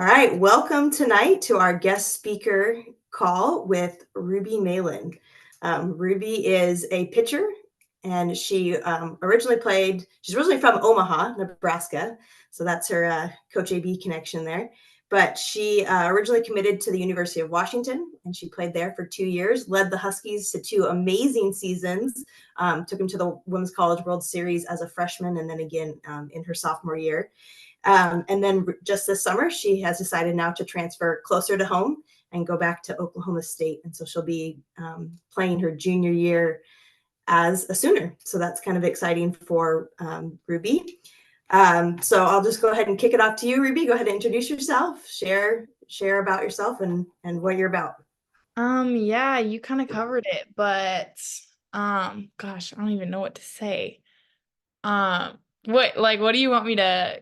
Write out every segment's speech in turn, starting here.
All right, welcome tonight to our guest speaker call with Ruby Meylan. Ruby is a pitcher, and she's originally from Omaha, Nebraska, so that's her Coach AB connection there. But she originally committed to the University of Washington, and she played there for 2 years, led the Huskies to 2 amazing seasons, took them to the Women's College World Series as a freshman, and then again in her sophomore year. And then just this summer, she has decided now to transfer closer to home and go back to Oklahoma State. And so she'll be playing her junior year as a Sooner. So that's kind of exciting for Ruby. So I'll just go ahead and kick it off to you, Ruby. Go ahead and introduce yourself, share about yourself and what you're about. Yeah, you kind of covered it, but gosh, I don't even know what to say. What do you want me to?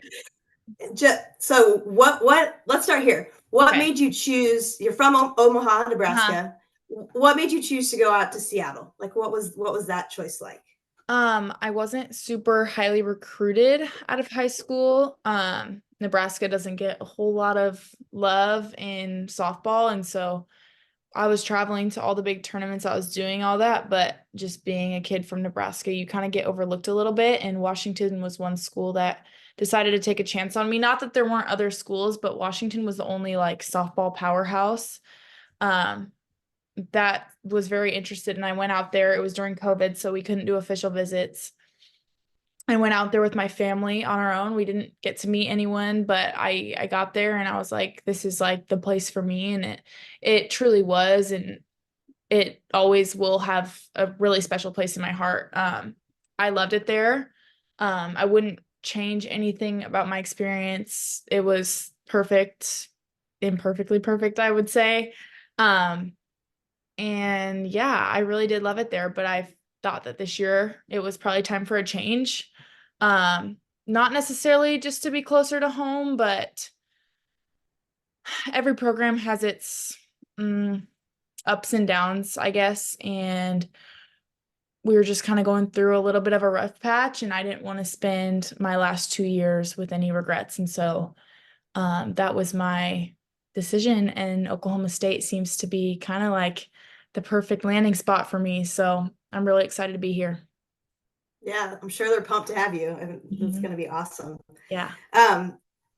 So what let's start here. What Okay. made you choose? You're from Omaha, Nebraska. Uh-huh. What made you choose to go out to Seattle? Like what was that choice like? I wasn't super highly recruited out of high school. Nebraska doesn't get a whole lot of love in softball, and so I was traveling to all the big tournaments. I was doing all that, but just being a kid from Nebraska, you kind of get overlooked a little bit. And Washington was one school that decided to take a chance on me. Not that there weren't other schools, but Washington was the only like softball powerhouse that was very interested. And I went out there. It was during COVID, so we couldn't do official visits. I went out there with my family on our own. We didn't get to meet anyone, but I got there and I was like, this is like the place for me. And it truly was. And it always will have a really special place in my heart. I loved it there. I wouldn't change anything about my experience. It was perfect, imperfectly perfect, I would say. And yeah, I really did love it there, but I thought that this year it was probably time for a change. Not necessarily just to be closer to home, but every program has its ups and downs, I guess. And we were just kind of going through a little bit of a rough patch, and I didn't want to spend my last 2 years with any regrets. And so that was my decision. And Oklahoma State seems to be kind of like the perfect landing spot for me. So I'm really excited to be here. Yeah, I'm sure they're pumped to have you. It's going to be awesome. Yeah.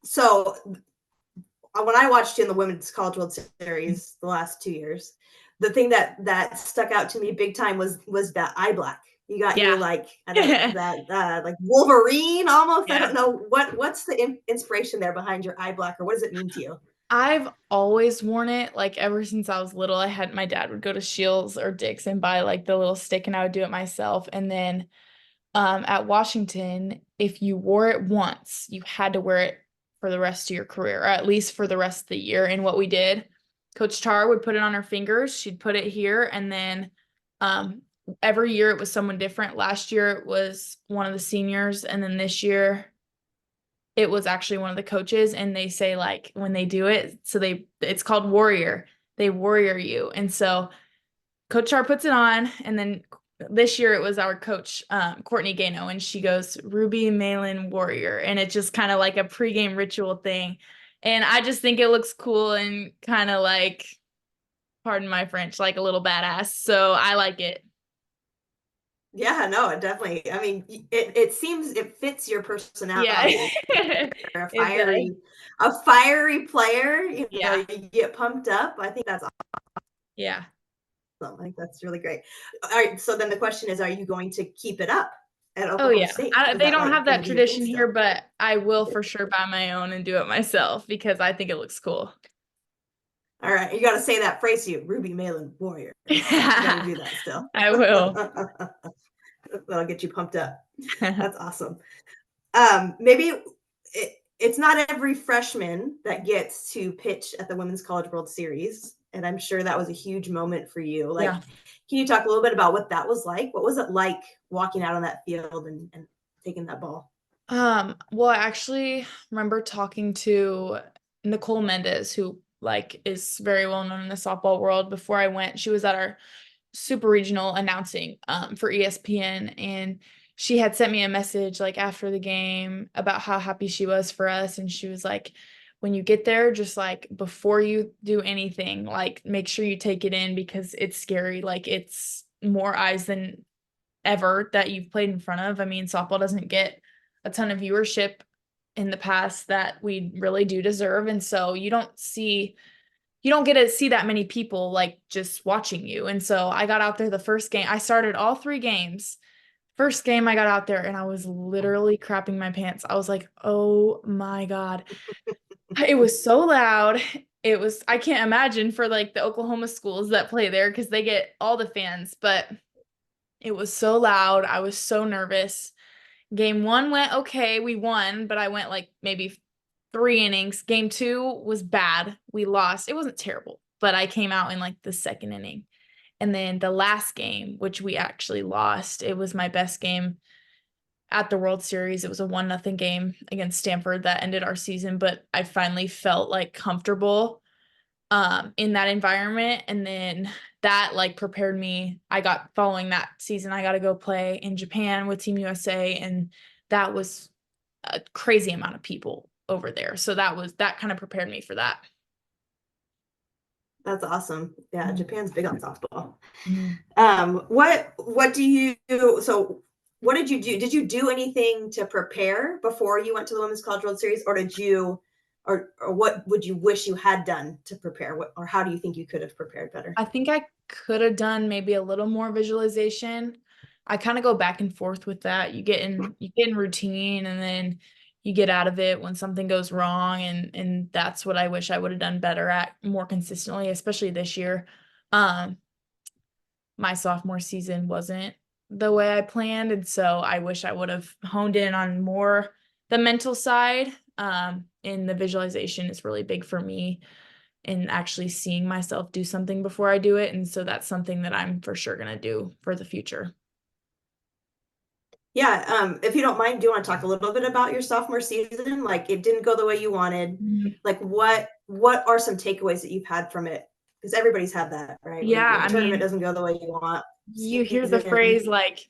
So when I watched you in the Women's College World Series the last 2 years, the thing that stuck out to me big time was that eye black. You got your like I don't know, that like Wolverine almost. Yeah. I don't know what's the inspiration there behind your eye black, or what does it mean to you? I've always worn it, like ever since I was little. My dad would go to Shields or Dick's and buy like the little stick, and I would do it myself. And then at Washington, if you wore it once, you had to wear it for the rest of your career, or at least for the rest of the year. And what we did, Coach Tar would put it on her fingers. She'd put it here, and then every year it was someone different. Last year it was one of the seniors, and then this year it was actually one of the coaches. And they say like when they do it, so it's called warrior. They warrior you. And so Coach Tar puts it on, and then this year it was our coach, Courtney Gano, and she goes, Ruby Meylan Warrior. And it's just kind of like a pregame ritual thing. And I just think it looks cool and kind of like, pardon my French, like a little badass. So I like it. Yeah, no, it definitely. I mean, it seems it fits your personality. Yeah. You're a fiery player. You know, you get pumped up. I think that's awesome. Yeah. I think that's really great. All right, so then the question is, are you going to keep it up at Oh, Oklahoma yeah. State? They don't have that gonna be your thing tradition still? here, but I will for sure buy my own and do it myself because I think it looks cool. All right, you got to say that phrase to you, Ruby Meylan Warrior. You got to do that still. I will. That'll get you pumped up. That's awesome. Maybe it's not every freshman that gets to pitch at the Women's College World Series, and I'm sure that was a huge moment for you. Like, can you talk a little bit about what that was like? What was it like walking out on that field and taking that ball? Well, I actually remember talking to Nicole Mendez, who like is very well known in the softball world. Before I went, she was at our super regional announcing for ESPN, and she had sent me a message like after the game about how happy she was for us. And she was like, when you get there, just like before you do anything, like make sure you take it in because it's scary. Like it's more eyes than ever that you've played in front of. I mean, softball doesn't get a ton of viewership in the past that we really do deserve. And so you don't get to see that many people like just watching you. And so I got out there the first game. I started all 3 games. First game I got out there and I was literally crapping my pants. I was like, "Oh my God." It was so loud. I can't imagine for like the Oklahoma schools that play there because they get all the fans, but it was so loud. I was so nervous. Game 1 went okay. We won, but I went like maybe 3 innings. Game 2 was bad. We lost. It wasn't terrible, but I came out in like the second inning. And then the last game, which we actually lost, it was my best game at the World Series. It was a 1-0 game against Stanford that ended our season, but I finally felt like comfortable in that environment. And then that like prepared me. Following that season, I got to go play in Japan with Team USA. And that was a crazy amount of people over there. So that kind of prepared me for that. That's awesome. Yeah, Japan's big on softball. Mhm. What do you do? So what did you do? Did you do anything to prepare before you went to the Women's College World Series, or did you, or what would you wish you had done to prepare? Or how do you think you could have prepared better? I think I could have done maybe a little more visualization. I kind of go back and forth with that. You get in routine and then you get out of it when something goes wrong, and that's what I wish I would have done better at more consistently, especially this year. Um my sophomore season wasn't the way I planned, and so I wish I would have honed in on more the mental side. And the visualization is really big for me and actually seeing myself do something before I do it. And so that's something that I'm for sure going to do for the future. Yeah, if you don't mind, do you want to talk a little bit about your sophomore season? Like it didn't go the way you wanted. Mhm. Like what are some takeaways that you've had from it? Because everybody's had that, right? Yeah, When I tournament mean, doesn't go the way you want, you hear the season. phrase like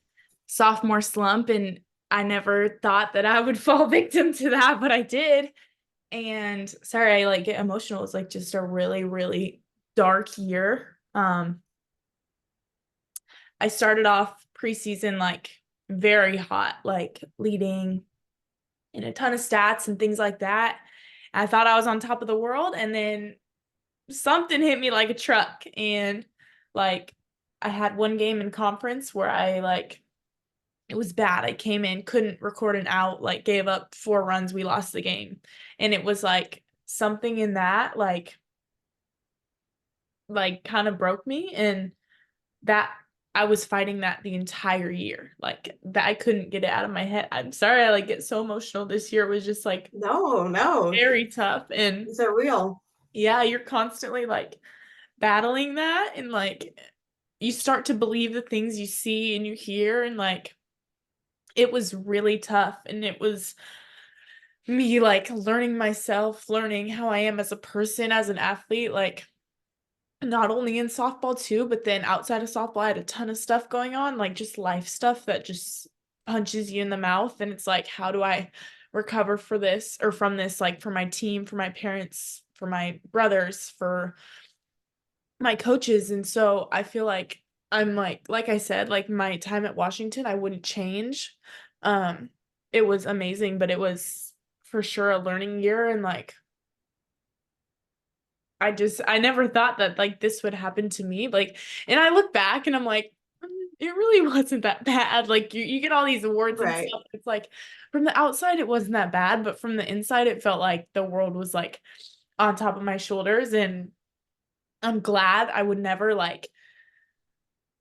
sophomore slump, and I never thought that I would fall victim to that, but I did. And sorry, I like get emotional. It's like just a really, really dark year. I started off preseason like very hot, like leading in a ton of stats and things like that. I thought I was on top of the world, and then something hit me like a truck. And like I had one game in conference where it was bad. I came in, couldn't record an out, like gave up 4 runs, we lost the game. And it was like something in that like kind of broke me, and that I was fighting that the entire year. Like that I couldn't get it out of my head. I'm sorry I like get so emotional. This year was just like No, very tough. And these are real. yeah, you're constantly like battling that, and like you start to believe the things you see and you hear, and like it was really tough. And it was me like learning myself, learning how I am as a person, as an athlete, like not only in softball too, but then outside of softball, I had a ton of stuff going on, like just life stuff that just punches you in the mouth. And it's like, how do I recover for this or from this, like for my team, for my parents, for my brothers, for my coaches? And so I feel like I'm like I said, like my time at Washington, I wouldn't change. Um, it was amazing, but it was for sure a learning year. And like I never thought that like this would happen to me. Like, and I look back and I'm like, it really wasn't that bad. Like you get all these awards and Right. stuff. It's like from the outside it wasn't that bad, but from the inside it felt like the world was like on top of my shoulders. And I'm glad. I would never like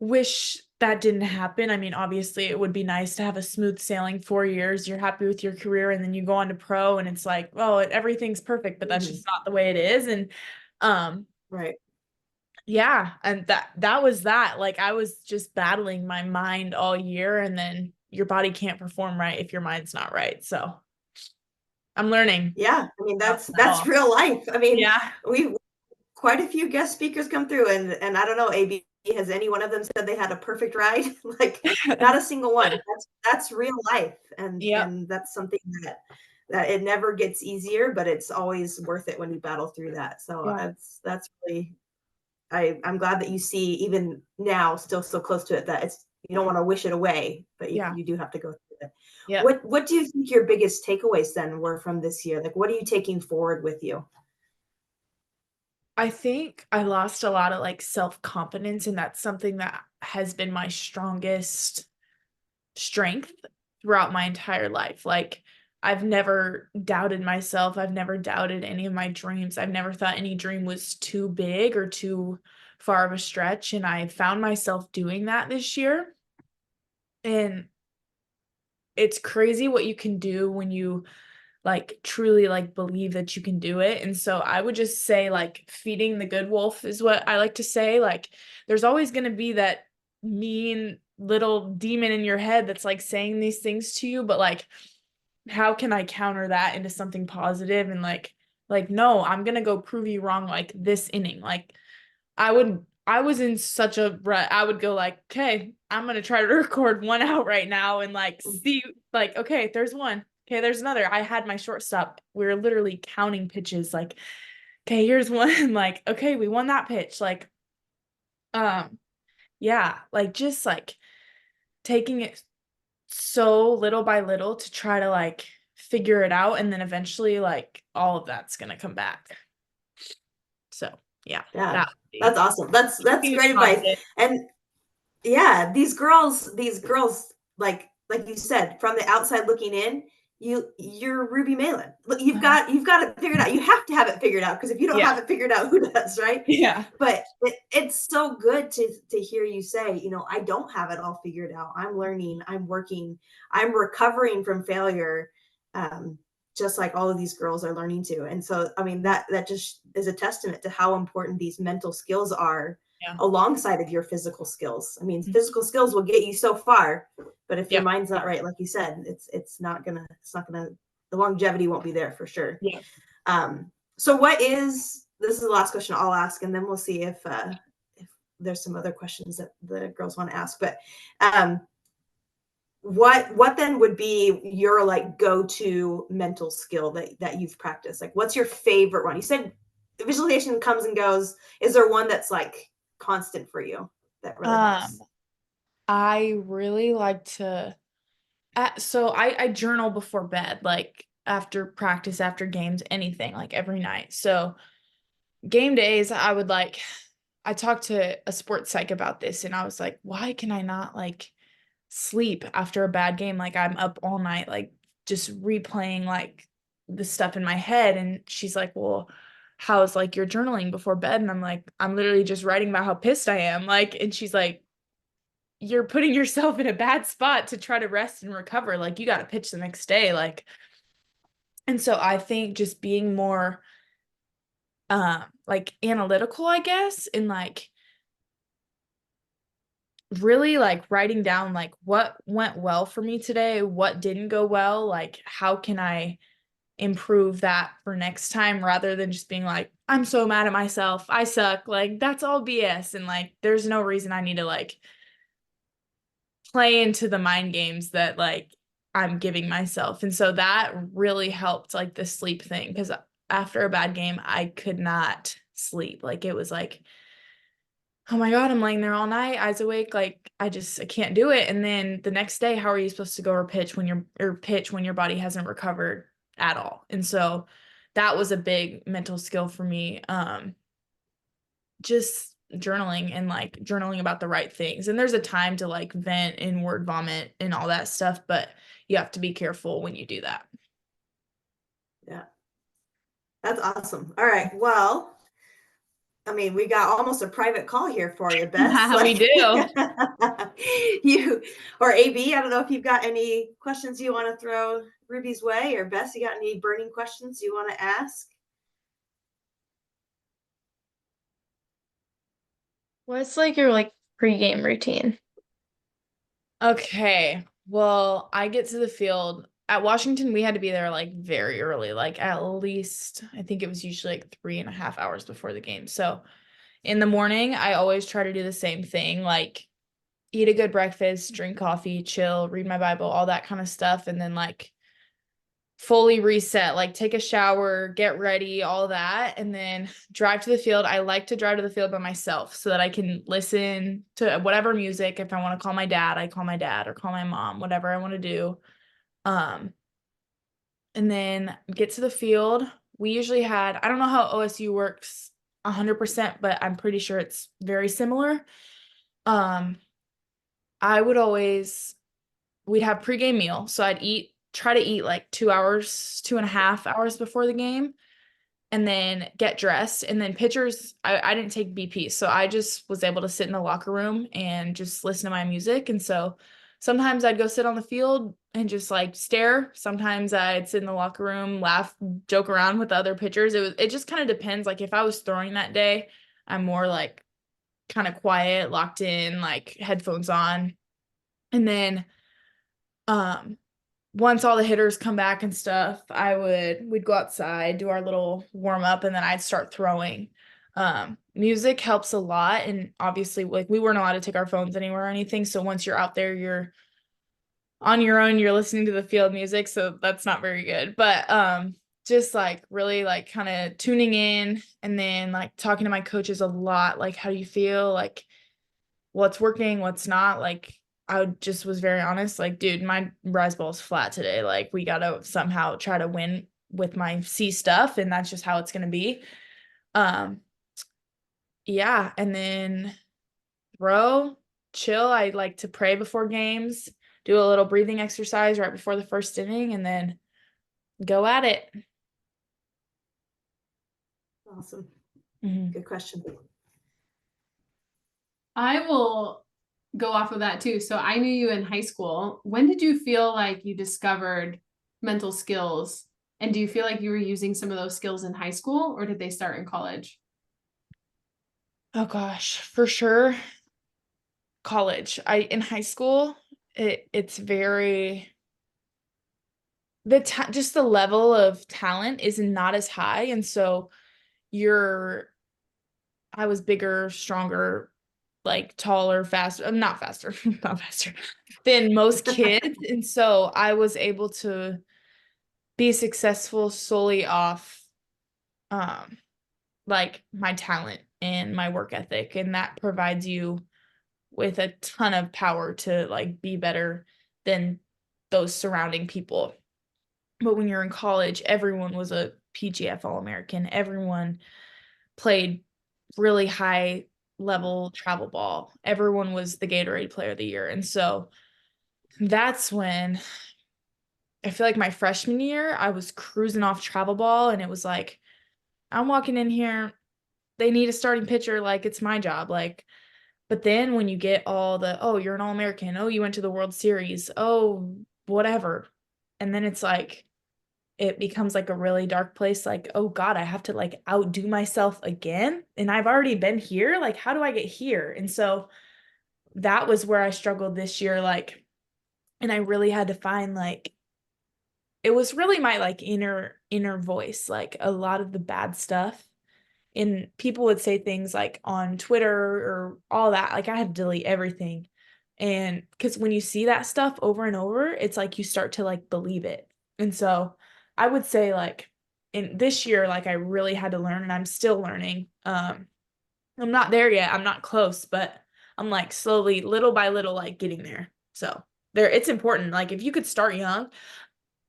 wish that didn't happen. I mean, obviously it would be nice to have a smooth sailing 4 years. You're happy with your career and then you go on to pro and it's like, oh, everything's perfect, but that's Mhm. just not the way it is. And um Right. yeah, and that was that. Like I was just battling my mind all year, and then your body can't perform right if your mind's not right. So I'm learning. Yeah. I mean, About that's that. real life. I mean, Yeah. we've quite a few guest speakers come through, and I don't know, AB, has any one of them said they had a perfect ride? Like, not a single one. That's real life, Yep. and that's something that that it never gets easier, but it's always worth it when you battle through that. So Yeah. that's really, I'm glad that you see even now still so close to it that it's, you don't want to wish it away, but Yeah. you do have to go through it. Yeah. What do you think your biggest takeaways then were from this year? Like, what are you taking forward with you? I think I lost a lot of like self-confidence, and that's something that has been my strongest strength throughout my entire life. Like, I've never doubted myself. I've never doubted any of my dreams. I've never thought any dream was too big or too far of a stretch. And I found myself doing that this year. And it's crazy what you can do when you like truly like believe that you can do it. And so I would just say like feeding the good wolf is what I like to say. Like, there's always going to be that mean little demon in your head that's like saying these things to you, but like, how can I counter that into something positive and like no, I'm going to go prove you wrong like this inning. Like, I was in such a rut. I would go like, okay, I'm gonna try to record one out right now and like see, like, okay, there's one. Okay, there's another. I had my shortstop. We were literally counting pitches, like, okay, here's one. Like, okay, we won that pitch. Like, um, yeah, like just like taking it so little by little to try to like figure it out, and then eventually like all of that's gonna come back. So yeah, Yeah, that would be that's awesome. That's keeping it great advice. positive. And yeah, these girls, like you said, from the outside looking in, you're Ruby Malin. Look, you've got it figured out. You have to have it figured out because if you don't Yeah. have it figured out, who does, right? Yeah. But it's so good to hear you say, I don't have it all figured out. I'm learning, I'm working, I'm recovering from failure, um, just like all of these girls are learning to. And so, I mean, that just is a testament to how important these mental skills are Yeah. alongside of your physical skills. I mean, Mhm. physical skills will get you so far, but if your Yeah. mind's not right, like you said, it's not gonna the longevity won't be there for sure. Yeah. So this is the last question I'll ask, and then we'll see if there's some other questions that the girls want to ask. But um, what then would be your like go-to mental skill that you've practiced? Like, what's your favorite one? You said visualization comes and goes. Is there one that's like constant for you that really Um, helps? I really like to so I journal before bed, like after practice, after games, anything, like every night. So game days, I talked to a sports psych about this and I was like, why can I not like sleep after a bad game? Like, I'm up all night, like just replaying like the stuff in my head. And she's like, well, how's like your journaling before bed? And I'm like, I'm literally just writing about how pissed I am. Like, and she's like, you're putting yourself in a bad spot to try to rest and recover. Like, you got to pitch the next day. Like, and so I think just being more like analytical, I guess, and like really like writing down like what went well for me today, what didn't go well, like how can I improve that for next time, rather than just being like, I'm so mad at myself, I suck. Like, that's all BS, and like there's no reason I need to like play into the mind games that like I'm giving myself. And so that really helped like the sleep thing, because after a bad game, I could not sleep. Like, it was like, oh my God, I'm laying there all night, eyes awake, like I can't do it. And then the next day, how are you supposed to go or pitch when your body hasn't recovered at all? And so that was a big mental skill for me. Just journaling and like journaling about the right things. And there's a time to like vent and word vomit and all that stuff, but you have to be careful when you do that. Yeah, that's awesome. All right. Well, I mean, we got almost a private call here for you, Bess. We Like do. you or AB, I don't know if you've got any questions you want to throw Ruby's way, or Bess, you got any burning questions you want to ask? What's like your like pregame routine? Okay. Well, I get to the field at Washington. We had to be there like very early, like at least, I think it was usually like 3.5 hours before the game. So in the morning, I always try to do the same thing, like eat a good breakfast, drink coffee, chill, read my Bible, all that kind of stuff. And then like fully reset, like take a shower, get ready, all that, and then drive to the field. I like to drive to the field by myself so that I can listen to whatever music. If I want to call my dad, I call my dad or call my mom, whatever I want to do. And then get to the field. We usually had, I don't know how OSU works 100%, but I'm pretty sure it's very similar. I would always, we'd have pregame meal. So try to eat like 2 hours, 2.5 hours before the game, and then get dressed. And then pitchers, I didn't take BP. So I just was able to sit in the locker room and just listen to my music. And so sometimes I'd go sit on the field and just like stare. Sometimes I'd sit in the locker room, laugh, joke around with the other pitchers. It just kind of depends. Like if I was throwing that day, I'm more like kind of quiet, locked in, like headphones on. And then once all the hitters come back and stuff, we'd go outside, do our little warm up, and then I'd start throwing. Music helps a lot. And obviously, like we weren't allowed to take our phones anywhere or anything. So once you're out there, you're on your own, you're listening to the field music. So that's not very good. But just like really like kind of tuning in, and then like talking to my coaches a lot. Like, how do you feel? Like, what's working, what's not. Like, I just was very honest, like, dude, my rise ball's flat today. Like, we gotta somehow try to win with my C stuff, and that's just how it's gonna be. Yeah, and then throw, chill. I like to pray before games, do a little breathing exercise right before the first inning, and then go at it. Awesome. Mhm. Good question. I will go off of that too. So I knew you in high school. When did you feel like you discovered mental skills? And do you feel like you were using some of those skills in high school, or did they start in college? Oh gosh, for sure. College. In high school, it's very just the level of talent is not as high, and so I was bigger, stronger, like taller, faster, not faster, not faster than most kids, and so I was able to be successful solely off um like my talent and my work ethic, and that provides you with a ton of power to like be better than those surrounding people. But when you're in college, everyone was a PGF All-American. Everyone played really high level travel ball. Everyone was the Gatorade Player of the Year. And so that's when I feel like my freshman year, I was cruising off travel ball, and it was like, I'm walking in here, they need a starting pitcher, like it's my job. Like, but then when you get all the, oh, you're an All-American, oh, you went to the World Series, oh, whatever. And then it's like, it becomes like a really dark place. Like, oh God, I have to like outdo myself again. And I've already been here. Like, how do I get here? And so that was where I struggled this year. Like, and I really had to find like, it was really my like inner voice, like a lot of the bad stuff. And people would say things like on Twitter or all that, like I had to delete everything. And because when you see that stuff over and over, it's like you start to like believe it. And so I would say like in this year, like I really had to learn, and I'm still learning. I'm not there yet. I'm not close, but I'm like slowly, little by little, like getting there. So it's important. Like if you could start young,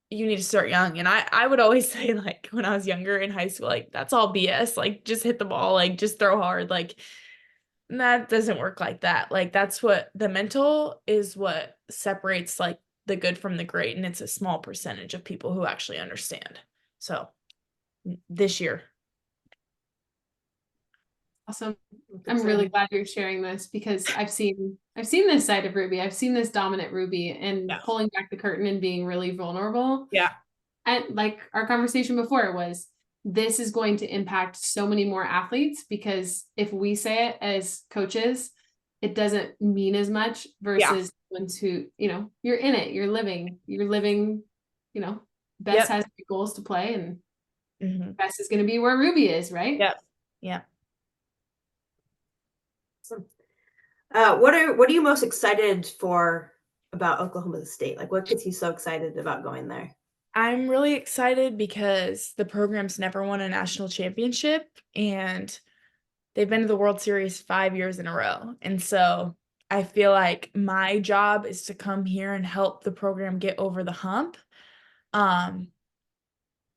you need to start young. And I would always say, like, when I was younger in high school, like, that's all BS. Like, just hit the ball, like, just throw hard. Like, that doesn't work like that. Like, that's what the mental is what separates, like, the good from the great. And it's a small percentage of people who actually understand. So, this year. Awesome. I'm really glad you're sharing this, because I've seen this side of Ruby. I've seen this dominant Ruby, and pulling back the curtain and being really vulnerable. Yeah. And like our conversation before was, this is going to impact so many more athletes, because if we say it as coaches, it doesn't mean as much versus ones who, you're in it, you're living, best has goals to play, and best is going to be where Ruby is, right? Yep. Yeah. Awesome. What are you most excited for about Oklahoma State? Like, what gets you so excited about going there? I'm really excited because the program's never won a national championship, and they've been to the World Series 5 years in a row. And so I feel like my job is to come here and help the program get over the hump. Um,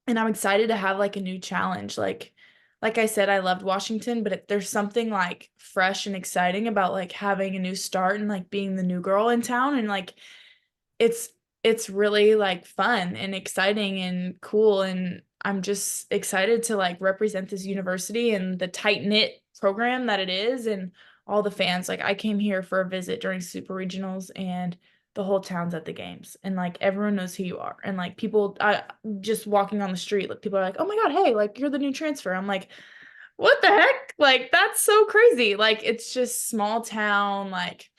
and I'm excited to have like a new challenge. Like I said, I loved Washington, but there's something like fresh and exciting about like having a new start and like being the new girl in town, and like it's it's really like fun and exciting and cool, and I'm just excited to like represent this university and the tight-knit program that it is, and all the fans. Like I came here for a visit during super regionals, and the whole town's at the games, and like everyone knows who you are, and like people just walking on the street, like people are like, oh my God, hey, like you're the new transfer. I'm like, what the heck? Like that's so crazy. Like it's just small town, like.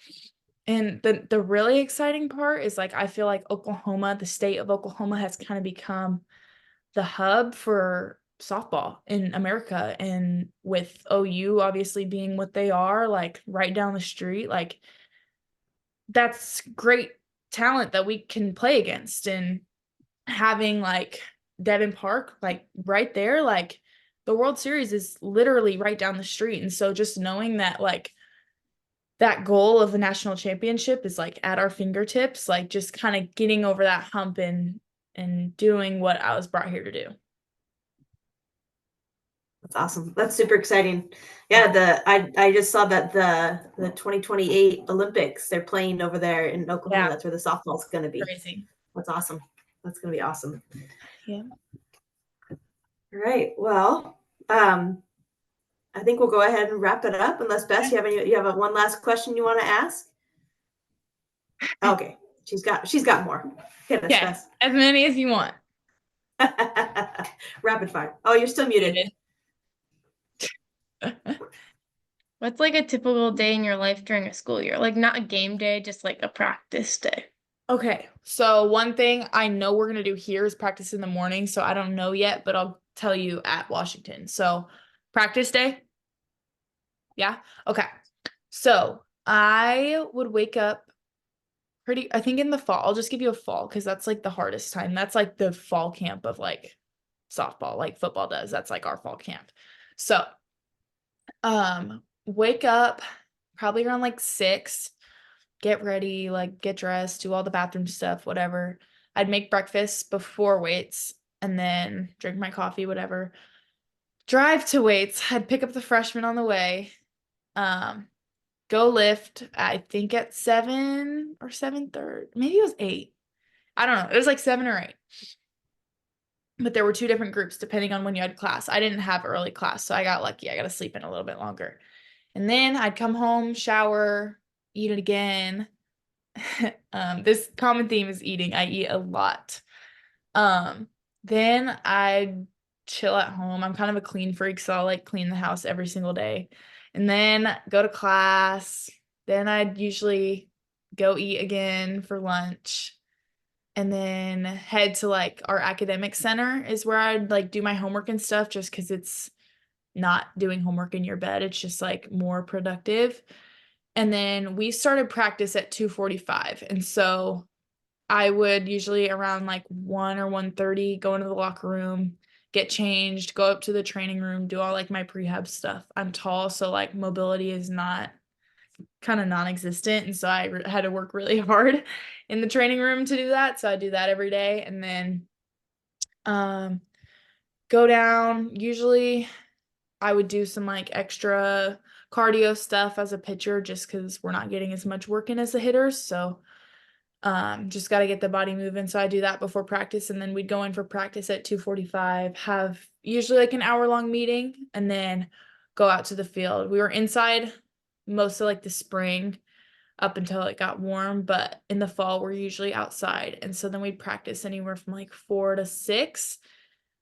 And the really exciting part is like I feel like Oklahoma, the state of Oklahoma, has kind of become the hub for softball in America. And with OU obviously being what they are, like right down the street, like that's great talent that we can play against. And having like Devon Park, like right there, like the World Series is literally right down the street. And so just knowing that like that goal of the national championship is like at our fingertips, like just kind of getting over that hump and doing what I was brought here to do. That's awesome. That's super exciting. Yeah, I just saw that the 2028 Olympics, they're playing over there in Oklahoma. Yeah. That's where the softball's going to be. Crazy. That's awesome. That's going to be awesome. Yeah. All right. Well, I think we'll go ahead and wrap it up. Unless Bess, you have one last question you want to ask? Okay, she's got more. Hit us, Okay, Bess. as many as you want. Rapid fire. Oh, you're still muted. What's like a typical day in your life during a school year? Like not a game day, just like a practice day. Okay, so one thing I know we're gonna do here is practice in the morning. So I don't know yet, but I'll tell you at Washington. So practice day. Yeah. Okay. So I would wake up I think in the fall. I'll just give you a fall because that's like the hardest time. That's like the fall camp of like softball, like football does. That's like our fall camp. So wake up probably around like 6, get ready, like get dressed, do all the bathroom stuff, whatever. I'd make breakfast before weights and then drink my coffee, whatever. Drive to weights. I'd pick up the freshmen on the way. Go lift, I think at 7 or 7:30. Maybe it was 8. I don't know. It was like 7 or 8. But there were 2 different groups depending on when you had class. I didn't have early class, so I got lucky. I got to sleep in a little bit longer. And then I'd come home, shower, eat it again. This common theme is eating. I eat a lot. Then I'd chill at home. I'm kind of a clean freak, so I'll like clean the house every single day. And then go to class. Then I'd usually go eat again for lunch. And then head to like our academic center is where I'd like do my homework and stuff, just because it's not doing homework in your bed. It's just like more productive. And then we started practice at 2:45. And so I would usually around like 1 or 1:30 go into the locker room, get changed, go up to the training room, do all like my prehab stuff. I'm tall, so like mobility is not kind of non-existent, and so I had to work really hard in the training room to do that. So I do that every day, and then go down. Usually I would do some like extra cardio stuff as a pitcher just because we're not getting as much work in as the hitters. So just got to get the body moving. So I do that before practice, and then we'd go in for practice at 2:45, have usually like an hour-long meeting, and then go out to the field. We were inside most of like the spring up until it got warm, but in the fall we're usually outside. And so then we'd practice anywhere from like 4 to 6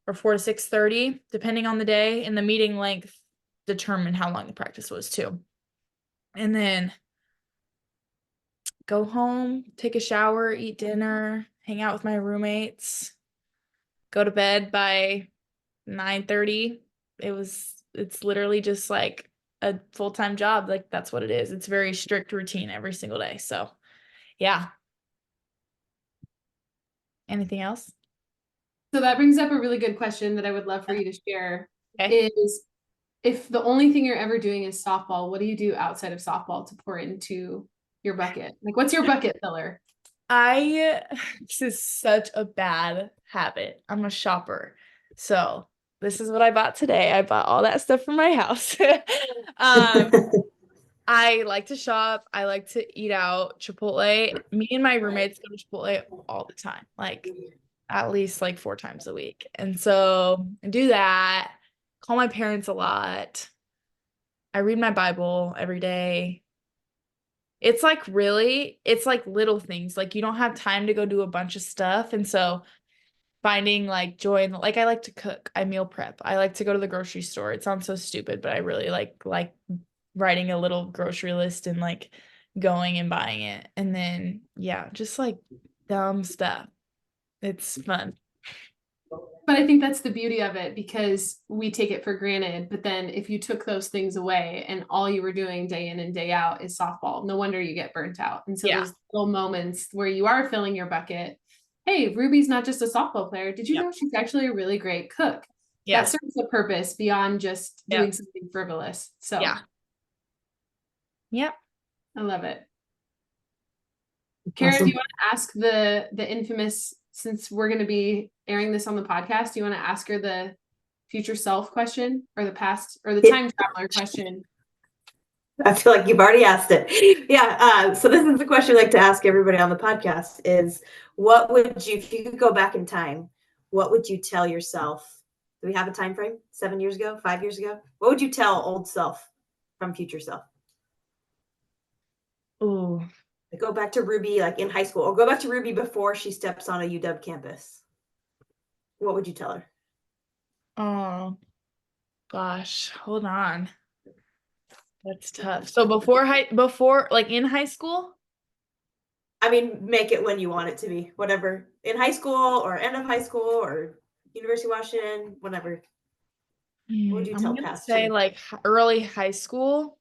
or 4 to 6:30, depending on the day, and the meeting length determined how long the practice was too. And then go home, take a shower, eat dinner, hang out with my roommates, go to bed by 9:30. It's literally just like a full-time job. Like that's what it is. It's very strict routine every single day. So yeah. Anything else? So that brings up a really good question that I would love for you to share. Okay. Is if the only thing you're ever doing is softball, what do you do outside of softball to pour into your bucket? Like, what's your bucket filler? This is such a bad habit. I'm a shopper. So this is what I bought today. I bought all that stuff from my house. I like to shop. I like to eat out. Chipotle. Me and my roommates go to Chipotle all the time, like at least like 4 times a week. And so I do that. Call my parents a lot. I read my Bible every day. It's like little things. Like you don't have time to go do a bunch of stuff. And so finding like joy in like I like to cook. I meal prep. I like to go to the grocery store. It sounds so stupid, but I really like writing a little grocery list and like going and buying it. And then yeah, just like dumb stuff. It's fun. But I think that's the beauty of it, because we take it for granted. But then if you took those things away and all you were doing day in and day out is softball, no wonder you get burnt out. And so those little moments where you are filling your bucket. Hey, Ruby's not just a softball player. Did you know she's actually a really great cook? Yeah. That serves a purpose beyond just doing something frivolous. So yeah. I love it. Kara, do you want to ask the infamous, since we're going to be airing this on the podcast, do you want to ask her the future self question, or the past, or the time traveler question? I feel like you've already asked it. Yeah. So this is the question I like to ask everybody on the podcast is, what would you, if you could go back in time, what would you tell yourself? Do we have a time frame? 7 years ago, 5 years ago? What would you tell old self from future self? Ooh. Go back to Ruby, like in high school, or go back to Ruby before she steps on a UW campus. What would you tell her? Oh, gosh, hold on. That's tough. So before like in high school? I mean, make it when you want it to be, whatever. In high school or end of high school or University of Washington, whatever. What would you tell I'm gonna past say you? like early high school.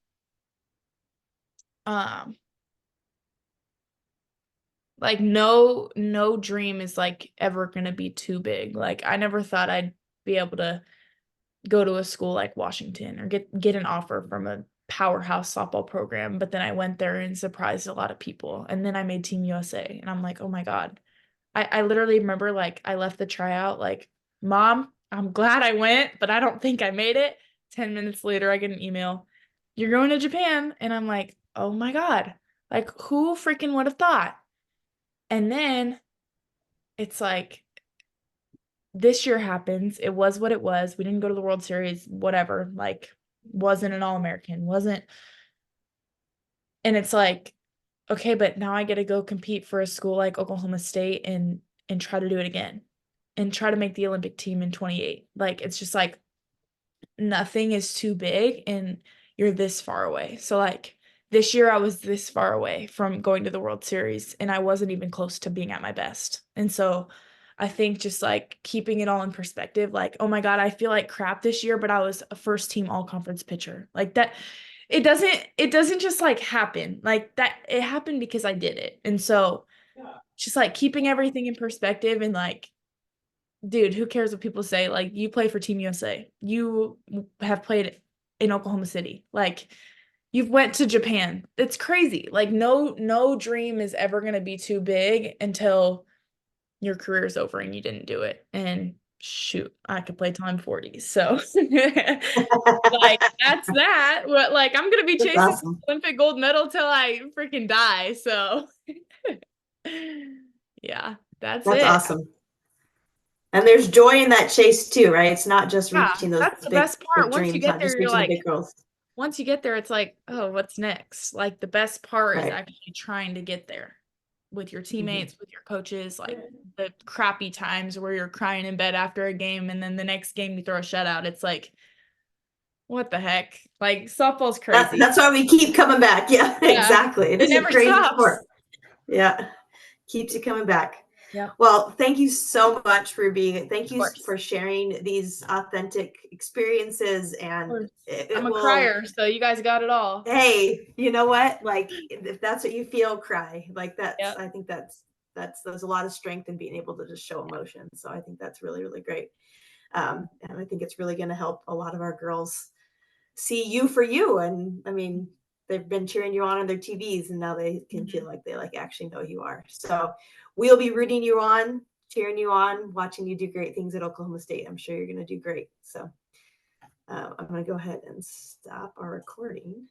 Like no dream is like ever gonna be too big. Like I never thought I'd be able to go to a school like Washington or get an offer from a powerhouse softball program, but then I went there and surprised a lot of people. And then I made Team USA and I'm like, oh my God. I literally remember like I left the tryout like, Mom, I'm glad I went, but I don't think I made it. 10 minutes later, I get an email. You're going to Japan. And I'm like, oh my God. Like who freaking would have thought? And then it's like, this year happens. It was what it was. We didn't go to the World Series, whatever. Like, wasn't an All-American, wasn't. And it's like, okay, but now I get to go compete for a school like Oklahoma State and try to do it again and try to make the Olympic team in 28. Like, it's just like nothing is too big and you're this far away. So like this year I was this far away from going to the World Series and I wasn't even close to being at my best. And so I think just like keeping it all in perspective, like, oh my God, I feel like crap this year, but I was a first team all conference pitcher. Like that, it doesn't just like happen like that. It happened because I did it. And so just like keeping everything in perspective and like, dude, who cares what people say? Like you play for Team USA. You have played in Oklahoma City. Like you've went to Japan. It's crazy. Like no dream is ever going to be too big until your career is over and you didn't do it. And shoot, I could play till I'm 40. So like that's that. But like I'm gonna be chasing awesome. Olympic gold medal till I freaking die. So yeah, that's it. Awesome. And there's joy in that chase too, right? It's not just reaching those that's the big, best part. big Once you dreams, get not there, just you're reaching like, the big goals. once you get there, it's like, oh, what's next? Like the best part is Right. actually trying to get there with your teammates, with your coaches, like the crappy times where you're crying in bed after a game and then the next game you throw a shutout. It's like, what the heck? Like softball's crazy. That's why we keep coming back. Yeah, exactly. It is a never crazy stops. sport. Yeah. Keeps you coming back. Yeah. Well, thank you so much, Ruby. Thank you course. for sharing these authentic experiences. And I'm a crier, so you guys got it all. Hey, you know what? Like, if that's what you feel, cry. Like that's, I think that's there's a lot of strength in being able to just show emotion. So I think that's really, really great. And I think it's really going to help a lot of our girls see you for you. And I mean, they've been cheering you on their TVs, and now they can feel like they like actually know you are. So we'll be rooting you on, cheering you on, watching you do great things at Oklahoma State. I'm sure you're going to do great. So I'm going to go ahead and stop our recording.